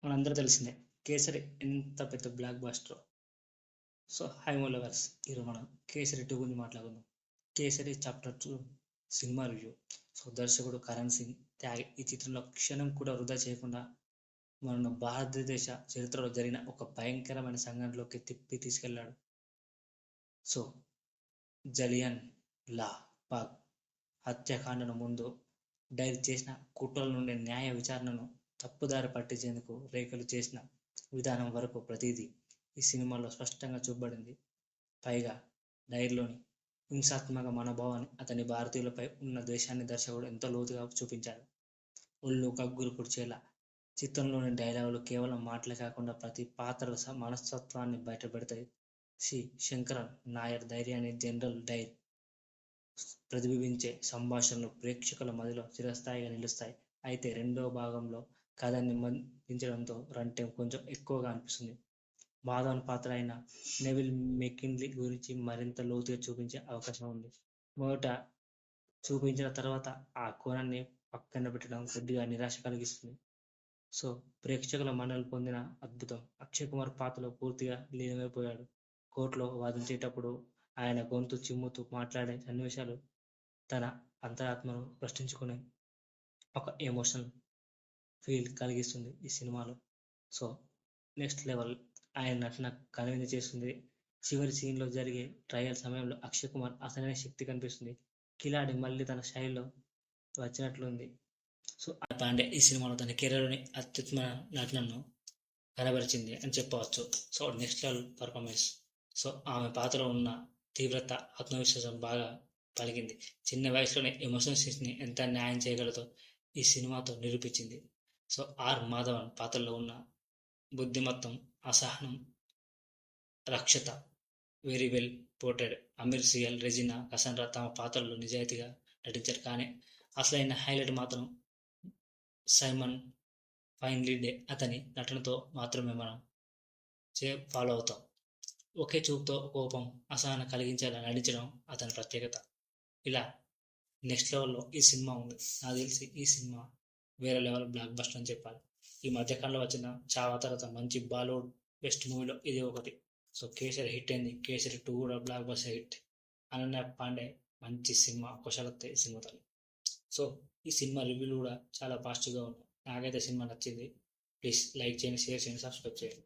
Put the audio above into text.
మనందరూ తెలిసిందే కేసరి ఎంత పెద్ద blockbuster. So hi lovers, ఈరోజు మనం కేసరి 2 గురించి మాట్లాడుకుందాం. Kesari chapter 2 cinema review. So దర్శకుడు కరణ్ సింగ్ త్యాగి ఈ చిత్రంలో క్షణం కూడా వృధా చేయకుండా మన భారతదేశ చరిత్రలో జరిగిన ఒక భయంకరమైన సంఘటనలోకి తిప్పి తీసుకెళ్లాడు. సో జలియన్ లా బాగ్ హత్యాకాండను ముందు డైరీ చేసిన కుట్రల నుండి న్యాయ విచారణను తప్పుదారి పట్టించేందుకు రేఖలు చేసిన విధానం వరకు ప్రతిదీ ఈ సినిమాలో స్పష్టంగా చూపబడింది. పైగా డైరీలోని హింసాత్మక మనోభావాన్ని, అతని భారతీయులపై ఉన్న ద్వేషాన్ని దర్శకుడు ఎంతో లోతుగా చూపించాడు. ఒళ్ళు గగ్గులు పుడిచేలా చిత్రంలోని డైలాగులు కేవలం మాటలే కాకుండా ప్రతి పాత్ర మనస్తత్వాన్ని బయటపెడతాయి. సి శంకరన్ నాయర్ ధైర్యాన్ని, జనరల్ డైర్ ప్రతిబింబించే సంభాషణలు ప్రేక్షకుల మదిలో చిరస్థాయిగా నిలుస్తాయి. అయితే రెండో భాగంలో కథని మదించడంతో రన్ టైం కొంచెం ఎక్కువగా అనిపిస్తుంది. మాధవన్ పాత్ర అయిన నెవిల్ మెకిన్లీ గురించి మరింత లోతుగా చూపించే అవకాశం ఉంది. మొదట చూపించిన తర్వాత ఆ కోణాన్ని పక్కన పెట్టడం కొద్దిగా నిరాశ కలిగిస్తుంది. సో ప్రేక్షకుల మన్ననలు పొందిన అద్భుతం. అక్షయ్ కుమార్ పాత్రలో పూర్తిగా లీనమైపోయాడు. కోర్టులో వాదించేటప్పుడు ఆయన గొంతు చిమ్ముతూ మాట్లాడే సన్నివేశాలు తన అంతరాత్మను ప్రశ్నించుకునే ఒక ఎమోషనల్ ఫీల్ కలిగిస్తుంది ఈ సినిమాలో. సో నెక్స్ట్ లెవెల్ ఆయన నటన కనువిందు చేస్తుంది. చివరి సీన్లో జరిగే ట్రయల్ సమయంలో అక్షయ్ కుమార్ అసలైన శక్తి కనిపిస్తుంది. కిలాడి మళ్ళీ తన శైలిలో వచ్చినట్లుంది. సో పాండే ఈ సినిమాలో తన కెరీర్లోని అత్యుత్తమ నటనను కనబరిచింది అని చెప్పవచ్చు. So next level performance. So ఆమె పాత్రలో ఉన్న తీవ్రత, ఆత్మవిశ్వాసం బాగా పలికింది. చిన్న వయసులోనే ఎమోషనల్ సీన్స్ని ఎంత న్యాయం చేయగలదో ఈ సినిమాతో నిరూపించింది. సో ఆర్ మాధవన్ పాత్రలో ఉన్న బుద్ధిమత్తం, అసహనం, రక్షత వెరీ వెల్ పోర్ట్రేడ్. అమీర్ సియల్, రెజినా, కసండ్రా తమ పాత్రల్లో నిజాయితీగా నటించారు. కానీ అసలైన హైలైట్ మాత్రం సైమన్ ఫైన్లీ డే. అతని నటనతో మాత్రమే మనం ఫాలో అవుతాం. ఒకే చూపుతో కోపం, అసహనం కలిగించేలా నటించడం అతని ప్రత్యేకత. ఇలా నెక్స్ట్ లెవెల్లో ఈ సినిమా ఉంది. నాకు తెలిసి ఈ సినిమా వేరే లెవెల్ బ్లాక్ బస్టర్ అని చెప్పాలి. ఈ మధ్యకాలంలో వచ్చిన చావా తర్వాత మంచి బాలీవుడ్ బెస్ట్ మూవీలో ఇది ఒకటి. సో కేసరి హిట్ అయింది. కేసరి 2 కూడా block buster hit. Ananya Pandey మంచి సినిమా కుశలతే ఈ సినిమాతో. సో ఈ సినిమా రివ్యూలు కూడా చాలా పాజిటివ్గా ఉన్నాయి. నాకైతే సినిమా నచ్చింది. ప్లీజ్ లైక్ చేయండి, షేర్ చేయండి, సబ్స్క్రైబ్ చేయండి.